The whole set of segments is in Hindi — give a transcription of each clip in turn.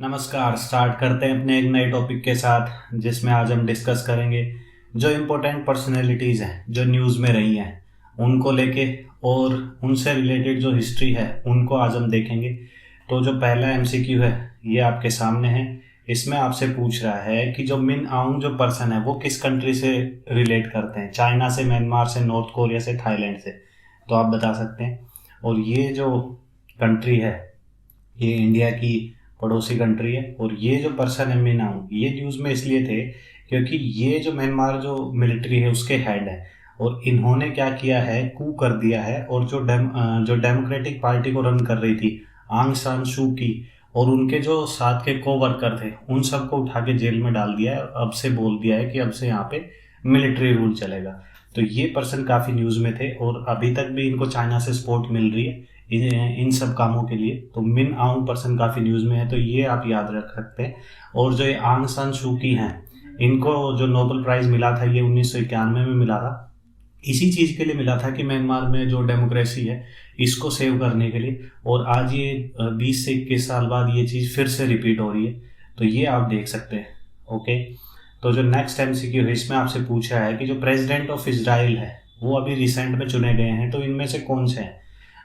नमस्कार। स्टार्ट करते हैं अपने एक नए टॉपिक के साथ जिसमें आज हम डिस्कस करेंगे जो इम्पोर्टेंट पर्सनैलिटीज़ हैं जो न्यूज़ में रही हैं उनको लेके, और उनसे रिलेटेड जो हिस्ट्री है उनको आज हम देखेंगे। तो जो पहला एमसीक्यू है ये आपके सामने है। इसमें आपसे पूछ रहा है कि जो मिन आउंग जो पर्सन है वो किस कंट्री से रिलेट करते हैं, चाइना से, म्यांमार से, नॉर्थ कोरिया से, थाईलैंड से। तो आप बता सकते हैं। और ये जो कंट्री है ये इंडिया की पड़ोसी कंट्री है। और ये जो पर्सन है मिन आउंग, ये न्यूज़ में इसलिए थे क्योंकि ये जो म्यांमार जो मिलिट्री है उसके हेड है, और इन्होंने क्या किया है, कू कर दिया है। और जो डेमोक्रेटिक पार्टी को रन कर रही थी आंग सान सू की, और उनके जो साथ के को वर्कर थे उन सबको उठा के जेल में डाल दिया है। अब से बोल दिया है कि अब से यहाँ पे मिलिट्री रूल चलेगा। तो ये पर्सन काफ़ी न्यूज़ में थे और अभी तक भी इनको चाइना से सपोर्ट मिल रही है इन सब कामों के लिए। तो मिन आउंग पर्सन काफ़ी न्यूज़ में है, तो ये आप याद रख सकते हैं। और जो ये आंग सान सू की हैं, इनको जो नोबेल प्राइज़ मिला था ये 1991 में मिला था। इसी चीज़ के लिए मिला था कि म्यांमार में जो डेमोक्रेसी है इसको सेव करने के लिए। और आज ये 20 से 21 साल बाद ये चीज़ फिर से रिपीट हो रही है। तो ये आप देख सकते हैं। ओके, तो जो नेक्स्ट एमसीक्यू है इसमें आपसे पूछा है कि जो प्रेसिडेंट ऑफ इजराइल है वो अभी रिसेंट में चुने गए हैं, तो इनमें से कौन से हैं।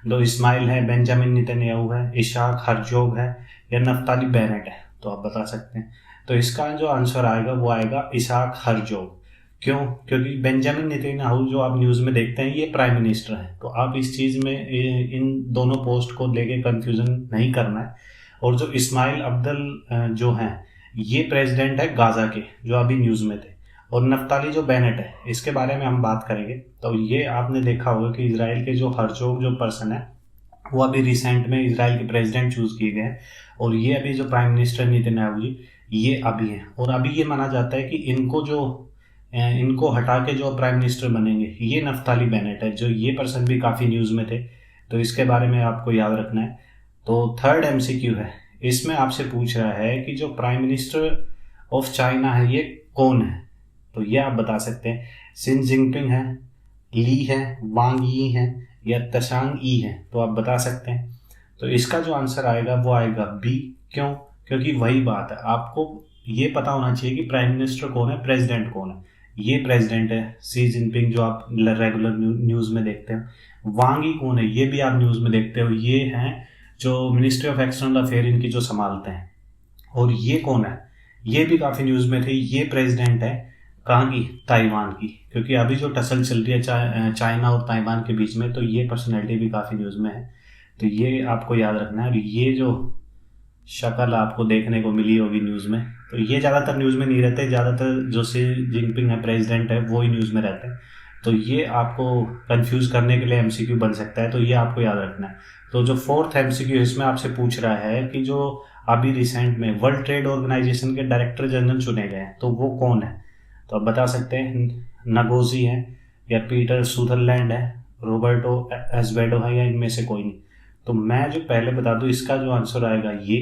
दो इस्माइल है, बेंजामिन नेतन्याहू है, इशाक हर्जोग है, या नफ्ताली बेनेट है। तो आप बता सकते हैं। तो इसका जो आंसर आएगा वो आएगा इशाक हर्जोग। क्यों? क्योंकि बेंजामिन नेतन्याहू जो आप न्यूज़ में देखते हैं ये प्राइम मिनिस्टर हैं। तो आप इस चीज़ में इन दोनों पोस्ट को लेके कंफ्यूजन नहीं करना है। और जो इस्माइल अब्दुल जो हैं ये प्रेसिडेंट है गाज़ा के, जो अभी न्यूज़ में थे। और नफ्ताली जो बेनेट है इसके बारे में हम बात करेंगे। तो ये आपने देखा होगा कि इजराइल के जो हर्जोग जो पर्सन है वो अभी रिसेंट में इजराइल के प्रेसिडेंट चूज़ किए गए हैं। और ये अभी जो प्राइम मिनिस्टर नेतन्याहू जी ये अभी हैं। और अभी ये माना जाता है कि इनको हटा के जो प्राइम मिनिस्टर बनेंगे ये नफ्ताली बेनेट है। जो ये पर्सन भी काफ़ी न्यूज़ में थे, तो इसके बारे में आपको याद रखना है। तो थर्ड एमसीक्यू है, इसमें आपसे पूछ रहा है कि जो प्राइम मिनिस्टर ऑफ चाइना है ये कौन है। तो ये आप बता सकते हैं। सिन जिनपिंग है, ली है, वांग यी है, या तशांग ई है। तो आप बता सकते हैं। तो इसका जो आंसर आएगा वो आएगा बी। क्यों? क्योंकि वही बात है, आपको ये पता होना चाहिए कि प्राइम मिनिस्टर कौन है, प्रेसिडेंट कौन है। ये प्रेसिडेंट है सी जिनपिंग जो आप रेगुलर न्यूज़ में देखते हो। वांग यी कौन है, ये भी आप न्यूज़ में देखते हो। ये हैं जो मिनिस्ट्री ऑफ एक्सटर्नल अफेयर इनकी जो संभालते हैं। और ये कौन है, ये भी काफ़ी न्यूज़ में थे। ये प्रेसिडेंट है कहाँ की, ताइवान की। क्योंकि अभी जो टसल चल रही है चाइना और ताइवान के बीच में, तो ये पर्सनैलिटी भी काफ़ी न्यूज़ में है। तो ये आपको याद रखना है। और ये जो शक्ल आपको देखने को मिली होगी न्यूज़ में, तो ये ज़्यादातर न्यूज़ में नहीं रहते। ज़्यादातर जो सी जिनपिंग है प्रेसिडेंट है वो ही न्यूज़ में रहते हैं। तो ये आपको कंफ्यूज करने के लिए एमसीक्यू बन सकता है। तो ये आपको याद रखना है। तो जो फोर्थ एमसीक्यू इसमें आपसे पूछ रहा है कि जो अभी रिसेंट में वर्ल्ड ट्रेड ऑर्गेनाइजेशन के डायरेक्टर जनरल चुने गए हैं तो वो कौन है। तो आप बता सकते हैं। नगोजी है, या पीटर सुदरलैंड है, रॉबर्टो एजवेडो है, या इनमें से कोई नहीं। तो मैं जो पहले बता दूं इसका जो आंसर आएगा ये।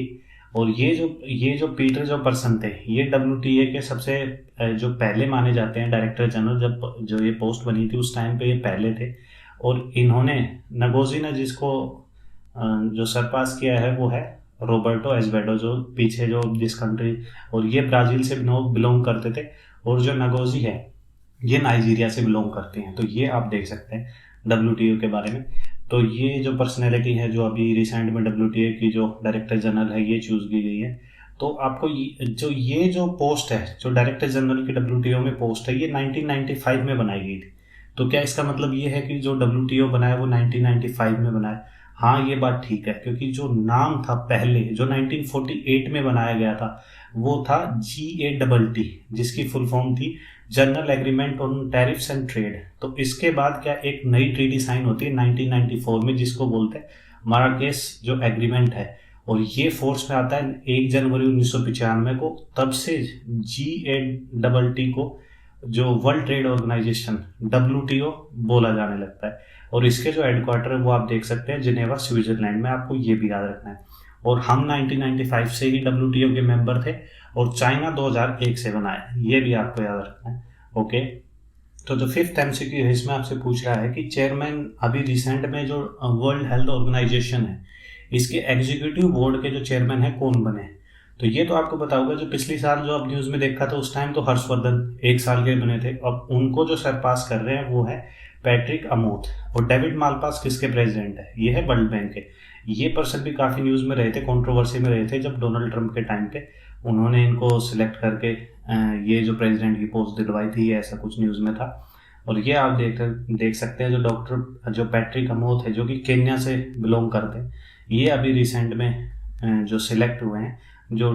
और ये जो पीटर जो पर्सन थे ये WTA के सबसे जो पहले माने जाते हैं डायरेक्टर जनरल। जब जो ये पोस्ट बनी थी उस टाइम पे ये पहले थे। और इन्होंने नगोजी ने जिसको जो सरपास किया है वो है रॉबर्टो एजवेडो, जो पीछे जो जिस कंट्री, और ये ब्राज़ील से बिलोंग करते थे। और जो नगोजी है ये नाइजीरिया से बिलोंग करते हैं। तो ये आप देख सकते हैं WTO के बारे में। तो ये जो पर्सनैलिटी है जो अभी रिसेंट में WTA की जो डायरेक्टर जनरल है ये चूज़ की गई है। तो आपको ये जो पोस्ट है, जो डायरेक्टर जनरल की WTO में पोस्ट है, ये 1995 में बनाई गई थी। तो क्या इसका मतलब ये है कि जो WTO बनाया वो 1995 में बनाया? हाँ, ये बात ठीक है। क्योंकि जो नाम था पहले जो 1948 में बनाया गया था वो था GATT, जिसकी फुल फॉर्म थी general agreement on tariffs and trade. तो इसके बाद क्या एक नई ट्रीटी साइन होती है 1994 में, जिसको बोलते हैं माराकेश जो एग्रीमेंट है। और ये फोर्स में आता है 1 जनवरी 1995 को। तब से GATT को जो वर्ल्ड ट्रेड ऑर्गेनाइजेशन WTO बोला जाने लगता है। और इसके जो हेडक्वार्टर है वो आप देख सकते हैं जिनेवा, स्विट्जरलैंड में। आपको ये भी याद रखना है। और हम 1995 से ही WTO के मेंबर थे, और चाइना 2001 से बना है। ये भी आपको याद रखना है। ओके, तो जो फिफ्थ एमसीक्यू है इसमें आपसे पूछ रहा है कि चेयरमैन अभी रिसेंट में जो वर्ल्ड हेल्थ ऑर्गेनाइजेशन है इसके एग्जीक्यूटिव बोर्ड के जो चेयरमैन है कौन बने। तो ये तो आपको पता होगा, जो पिछली साल जो अब न्यूज़ में देखा था उस टाइम तो हर्षवर्धन 1 साल के बने थे, अब उनको जो सरपास कर रहे हैं वो है पैट्रिक अमोथ। और डेविड मालपास किसके प्रेसिडेंट है? ये है वर्ल्ड बैंक के। ये पर्सन भी काफ़ी न्यूज़ में रहे थे, कंट्रोवर्सी में रहे थे जब डोनाल्ड ट्रंप के टाइम पे उन्होंने इनको सिलेक्ट करके ये जो प्रेसिडेंट की पोस्ट दिलवाई थी, ऐसा कुछ न्यूज़ में था। और ये आप देख सकते हैं जो पैट्रिक अमोथ है, जो कि केन्या से बिलोंग करते हैं, ये अभी रिसेंट में जो सिलेक्ट हुए हैं जो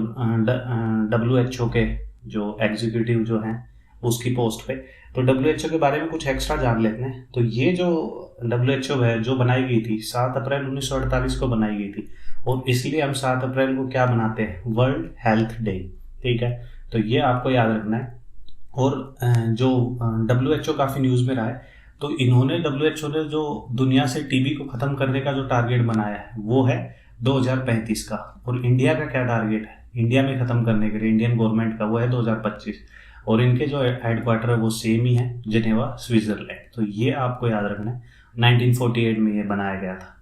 WHO के जो एग्जीक्यूटिव जो हैं उसकी पोस्ट पे। तो WHO के बारे में कुछ एक्स्ट्रा जान लेते हैं। तो ये जो WHO है जो बनाई गई थी 7 अप्रैल 1948 को बनाई गई थी, और इसलिए हम 7 अप्रैल को क्या मनाते हैं? World health day. ठीक है, तो ये आपको याद रखना है। और जो WHO काफ़ी न्यूज़ में रहा है, तो इन्होंने WHO ने जो दुनिया से टीबी को ख़त्म करने का जो टारगेट बनाया है वो है 2035 का। और इंडिया का क्या टारगेट है इंडिया में ख़त्म करने के लिए, इंडियन गवर्नमेंट का, वो है 2025। और इनके जो हेडक्वार्टर है वो सेम ही है, जिनेवा, स्विट्ज़रलैंड। तो ये आपको याद रखना है, 1948 में ये बनाया गया था।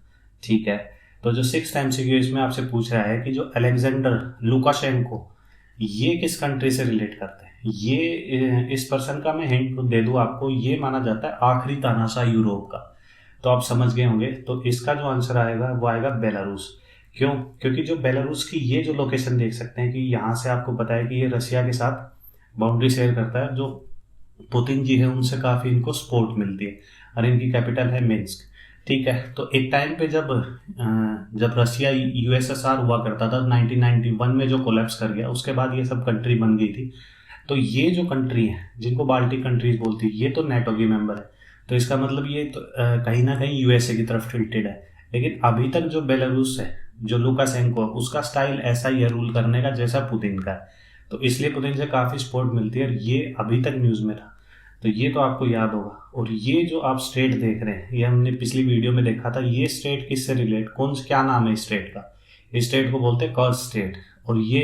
ठीक है, तो जो 6th MCQ इसमें आपसे पूछ रहा है कि जो अलेक्जेंडर लुकाशेंको, ये किस कंट्री से रिलेट करते हैं? ये इस पर्सन का मैं हिंट दे दूं आपको, ये माना जाता है आखिरी तानाशाह यूरोप का। तो आप समझ गए होंगे, तो इसका जो आंसर आएगा वो आएगा बेलारूस। क्यों? क्योंकि जो बेलारूस की ये जो लोकेशन देख सकते हैं कि यहाँ से आपको पता है कि ये रशिया के साथ बाउंड्री शेयर करता है, जो पुतिन जी है उनसे काफ़ी इनको सपोर्ट मिलती है, और इनकी कैपिटल है मिन्स्क। ठीक है, तो एक टाइम पे जब रशिया USSR हुआ करता था 1991 में, जो कोलैप्स कर गया, उसके बाद ये सब कंट्री बन गई थी। तो ये जो कंट्री है जिनको बाल्टिक कंट्रीज बोलती है, ये तो नेटो की मेंबर है। तो इसका मतलब ये तो कहीं ना कहीं USA की तरफ टिल्टेड है। लेकिन अभी तक जो बेलारूस है, जो लुकाशेंको, उसका स्टाइल ऐसा ही है रूल करने का जैसा पुतिन का है। तो इसलिए पुतिन से काफ़ी सपोर्ट मिलती है, और ये अभी तक न्यूज़ में था। तो ये तो आपको याद होगा। और ये जो आप स्टेट देख रहे हैं, ये हमने पिछली वीडियो में देखा था, ये स्टेट किससे रिलेट, क्या नाम है इस स्टेट का? इस स्टेट को बोलते हैं कर्ज स्टेट। और ये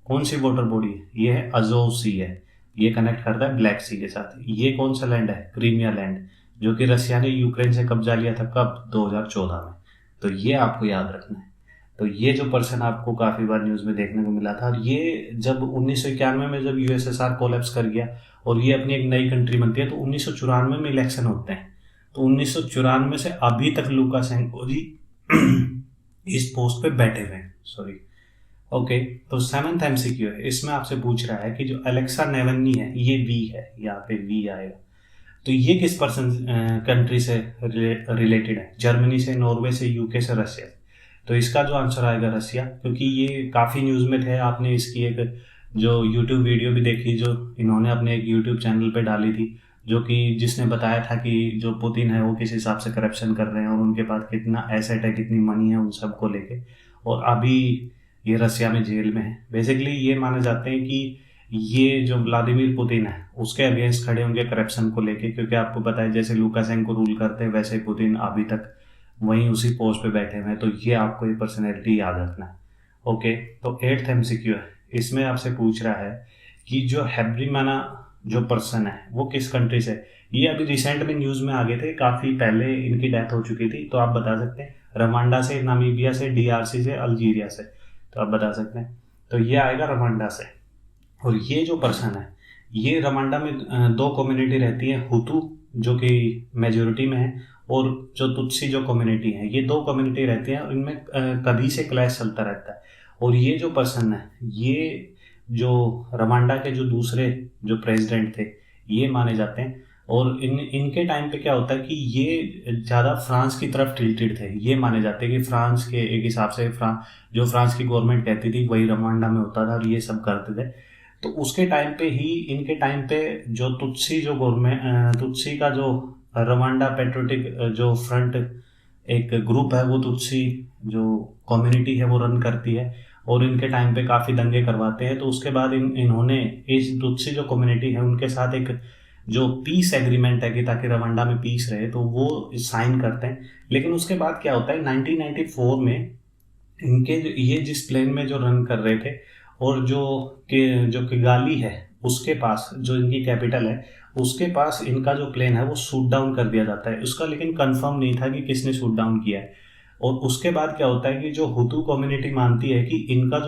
कौन सी वाटर बॉडी है? ये है अजोव सी है, ये कनेक्ट करता है ब्लैक सी के साथ। ये कौन सा लैंड है? क्रीमिया लैंड, जो कि रशिया ने यूक्रेन से कब्जा लिया था, कब? 2014 में। तो ये आपको याद रखना है। तो ये जो पर्सन आपको काफ़ी बार न्यूज़ में देखने को मिला था, और ये जब 1991 में जब USSR कोलैप्स कर गया और ये अपनी एक नई कंट्री बनती है, तो 1994 में इलेक्शन होते हैं। तो 1994 से अभी तक लुकाशेंको जी इस पोस्ट पे बैठे हुए हैं। Sorry, okay. तो 7th MCQ है, इसमें आपसे पूछ रहा है कि जो अलेक्सा नेवल्नी है, ये वी है, यहाँ पे वी आएगा। तो ये किस पर्सन कंट्री से रिलेटेड है? जर्मनी से, नॉर्वे से, UK से, रशिया। तो इसका जो आंसर आएगा रशिया, क्योंकि ये काफ़ी न्यूज़ में थे। आपने इसकी एक जो YouTube वीडियो भी देखी, जो इन्होंने अपने एक YouTube चैनल पे डाली थी, जो कि जिसने बताया था कि जो पुतिन है वो किस हिसाब से करप्शन कर रहे हैं, और उनके पास कितना एसेट है, कितनी मनी है, उन सब को लेके। और अभी ये रशिया में जेल में है। बेसिकली ये माने जाते हैं कि ये जो व्लादिमीर पुतिन है उसके अगेंस्ट खड़े होंगे करप्शन को लेके, क्योंकि आपको पता है जैसे लुकाशेंको रूल करते हैं वैसे पुतिन अभी तक वहीं उसी पोस्ट पे बैठे हुए हैं। तो ये आपको ये पर्सनैलिटी याद रखना है। ओके, तो 8th MCQ है, इसमें आपसे पूछ रहा है कि जो हैब्रिमाना जो पर्सन है वो किस कंट्री से? ये अभी रिसेंट में न्यूज़ में आ गए थे, काफ़ी पहले इनकी डेथ हो चुकी थी। तो आप बता सकते हैं रवांडा से, नामीबिया से, DRC से, अल्जीरिया से। तो आप बता सकते हैं, तो ये आएगा रवांडा से। और ये जो पर्सन है, ये रवांडा में 2 कम्युनिटी रहती है, हुतू जो कि मेजोरिटी में है, और जो तुत्सी जो कम्युनिटी है, ये 2 कम्युनिटी रहती हैं, और इनमें कभी से क्लैश चलता रहता है। और ये जो पर्सन है, ये जो रवांडा के जो दूसरे जो प्रेसिडेंट थे, ये माने जाते हैं। और इनके टाइम पे क्या होता है कि ये ज़्यादा फ्रांस की तरफ टिल्टेड थे। ये माने जाते हैं कि फ्रांस के एक हिसाब से जो फ्रांस की गवर्नमेंट कहती थी वही रवांडा में होता था, और ये सब करते थे। तो उसके टाइम पे ही, इनके टाइम पे जो तुत्सी जो गवर्नमेंट, तुत्सी का जो रवांडा पेट्रोटिक जो फ्रंट एक ग्रुप है, वो तुत्सी जो कम्युनिटी है वो रन करती है, और इनके टाइम पे काफ़ी दंगे करवाते हैं। तो उसके बाद इन्होंने इस तुत्सी जो कम्युनिटी है उनके साथ एक जो पीस एग्रीमेंट है कि ताकि रवांडा में पीस रहे, तो वो साइन करते हैं। लेकिन उसके बाद क्या होता है, 1994 में इनके ये जिस प्लेन में जो रन कर रहे थे, और जो किगाली है उसके पास, जो इनकी कैपिटल है, उसके पास इनका जो प्लेन है वो शूट डाउन कर दिया जाता है। उसका लेकिन कंफर्म नहीं था कि किसने शूट डाउन किया है। और उसके बाद क्या होता है कि जो हुतू कम्युनिटी मानती है कि इनका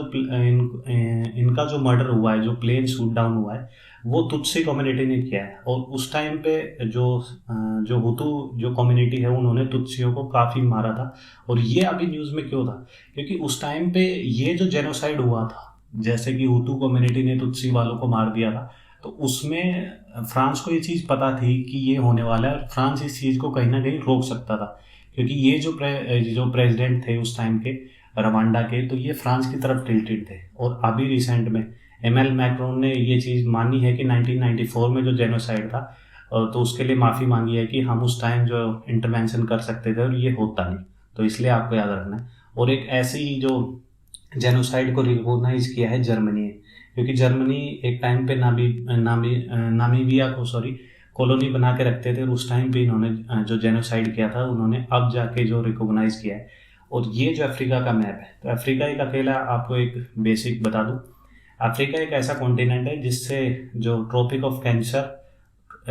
जो मर्डर हुआ है, जो प्लेन शूट डाउन हुआ है, वो तुत्सी कम्युनिटी ने किया है। और उस टाइम पे जो हुतू जो कम्युनिटी है उन्होंने तुत्सियों को काफ़ी मारा था। और ये अभी न्यूज़ में क्यों था, क्योंकि उस टाइम पे ये जो जेनोसाइड हुआ था, जैसे कि हुतू कम्युनिटी ने तुत्सी वालों को मार दिया था, तो उसमें फ्रांस को ये चीज़ पता थी कि ये होने वाला है, और फ्रांस इस चीज़ को कहीं ना कहीं रोक सकता था, क्योंकि ये जो प्रेसिडेंट थे उस टाइम के रवांडा के, तो ये फ्रांस की तरफ टिल्टेड थे। और अभी रिसेंट में एमएल मैक्रोन ने ये चीज़ मानी है कि 1994 में जो जेनोसाइड था, तो उसके लिए माफ़ी मांगी है कि हम उस टाइम जो इंटरवेंशन कर सकते थे और ये होता नहीं। तो इसलिए आपको याद रखना है। और एक ऐसी ही जो जेनोसाइड को रिकॉग्नाइज किया है जर्मनी है, क्योंकि जर्मनी एक टाइम पे नामीबिया को कॉलोनी बना के रखते थे, और उस टाइम पे इन्होंने जो जेनोसाइड किया था उन्होंने अब जाके जो रिकॉग्नाइज किया है। और ये जो अफ्रीका का मैप है, तो अफ्रीका एक अकेला, आपको एक बेसिक बता दूं, अफ्रीका एक ऐसा कॉन्टिनेंट है जिससे जो ट्रॉपिक ऑफ कैंसर,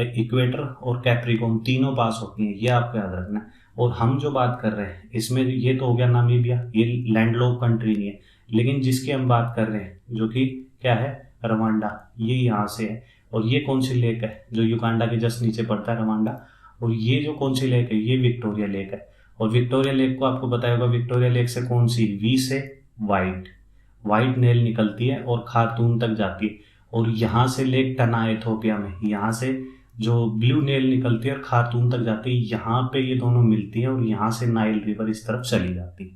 इक्वेटर और कैप्रिकॉर्न तीनों पास होती हैं, ये आपको याद रखना है। और हम जो बात कर रहे हैं इसमें, ये तो हो गया नामीबिया, ये लैंडलॉक कंट्री नहीं है, लेकिन जिसकी हम बात कर रहे हैं जो कि क्या है, रवांडा, ये यहाँ से है। और ये कौन सी लेक है, जो युगांडा के जस्ट नीचे पड़ता है रवांडा। और ये जो कौन सी लेक है, ये विक्टोरिया लेक है। और विक्टोरिया लेक को आपको बताया होगा, विक्टोरिया लेक से कौन सी, वी से वाइट नेल निकलती है और खार्तूम तक जाती है। और यहाँ से लेक टना इथोपिया में, यहाँ से जो ब्लू नेल निकलती है और खार्तूम तक जाती है, यहाँ पे ये दोनों मिलती हैं, और यहाँ से नाइल रिवर इस तरफ चली जाती है।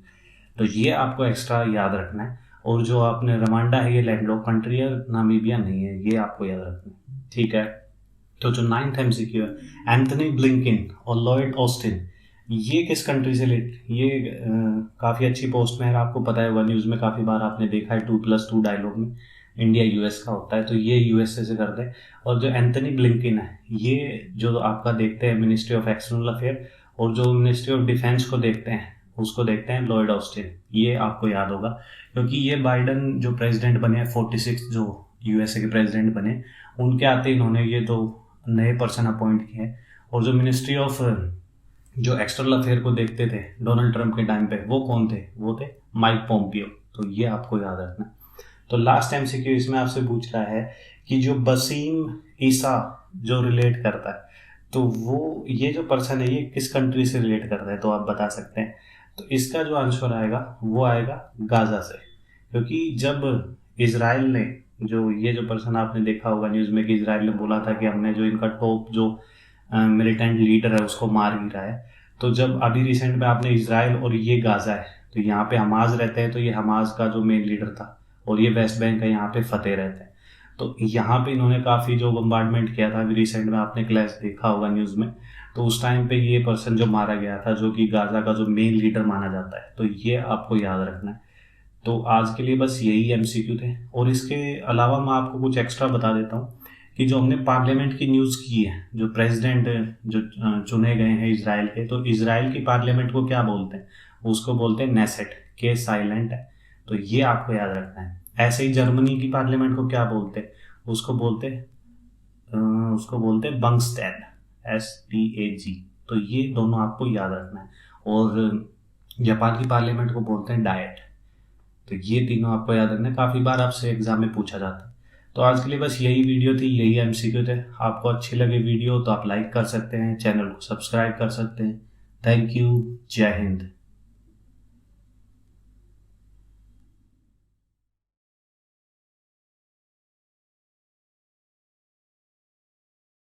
तो ये आपको एक्स्ट्रा याद रखना है। और जो आपने रवांडा है, ये लैंडलॉक कंट्री है, नामीबिया नहीं है, ये आपको याद रखना है, ठीक है। तो जो 9th MCQ है, एंथनी ब्लिंकन और लॉयड ऑस्टिन, ये किस कंट्री से ये काफ़ी अच्छी पोस्ट में है, आपको पता है, वन न्यूज़ में काफ़ी बार आपने देखा है 2+2 डायलॉग में इंडिया यूएस का होता है, तो ये यूएसए से करते हैं। और जो एंथनी ब्लिंकन है, ये जो आपका देखते हैं मिनिस्ट्री ऑफ एक्सटर्नल अफेयर, और जो मिनिस्ट्री ऑफ डिफेंस को देखते हैं उसको देखते हैं लॉयड ऑस्टिन, ये आपको याद होगा, क्योंकि ये बाइडन जो प्रेसिडेंट बने हैं, 46 जो यूएसए के प्रेसिडेंट बने, उनके आते इन्होंने ये दो नए पर्सन अपॉइंट किए हैं। और जो मिनिस्ट्री ऑफ जो एक्सटर्नल अफेयर को देखते थे डोनाल्ड ट्रंप के टाइम पे, वो कौन थे, वो थे माइक पोम्पियो। तो ये आपको याद रखना। तो लास्ट MCQ इसमें आपसे पूछ रहा है कि जो बसीम ईसा जो रिलेट करता है, तो वो ये जो पर्सन है ये किस कंट्री से रिलेट करता है, तो आप बता सकते हैं। तो इसका जो आंसर आएगा वो आएगा गाजा से, क्योंकि जब इजराइल ने, जो ये जो पर्सन आपने देखा होगा न्यूज़ में कि इजराइल ने बोला था कि हमने जो इनका टॉप जो मिलिटेंट लीडर है उसको मार गिरा है, तो जब अभी रिसेंट में आपने इजराइल और ये गाजा है, तो यहाँ पे हमास रहते हैं, तो ये हमास का जो मेन लीडर था, और ये वेस्ट बैंक है, यहाँ पे फतेह रहते हैं। तो यहाँ पे इन्होंने काफ़ी जो बम्बार्डमेंट किया था, अभी रिसेंट में आपने क्लैश देखा होगा न्यूज़ में, तो उस टाइम पे ये पर्सन जो मारा गया था, जो कि गाजा का जो मेन लीडर माना जाता है, तो ये आपको याद रखना है। तो आज के लिए बस यही MCQ थे। और इसके अलावा मैं आपको कुछ एक्स्ट्रा बता देता हूँ कि जो हमने पार्लियामेंट की न्यूज़ की है, जो प्रेसिडेंट जो चुने गए हैं इजराइल के, तो इजराइल की पार्लियामेंट को क्या बोलते हैं, उसको बोलते हैं नेसेट, के साइलेंट है, तो ये आपको याद रखना है। ऐसे ही जर्मनी की पार्लियामेंट को क्या बोलते हैं, उसको बोलते हैं बंगस्टैड, STAG। तो ये दोनों आपको याद रखना है। और जापान की पार्लियामेंट को बोलते हैं डायट। तो ये तीनों आपको याद रखना है, काफ़ी बार आपसे एग्जाम में पूछा जाता है। तो आज के लिए बस यही वीडियो थी, यही MCQ थे। आपको अच्छी लगे वीडियो तो आप लाइक कर सकते हैं, चैनल को सब्सक्राइब कर सकते हैं। थैंक यू, जय हिंद।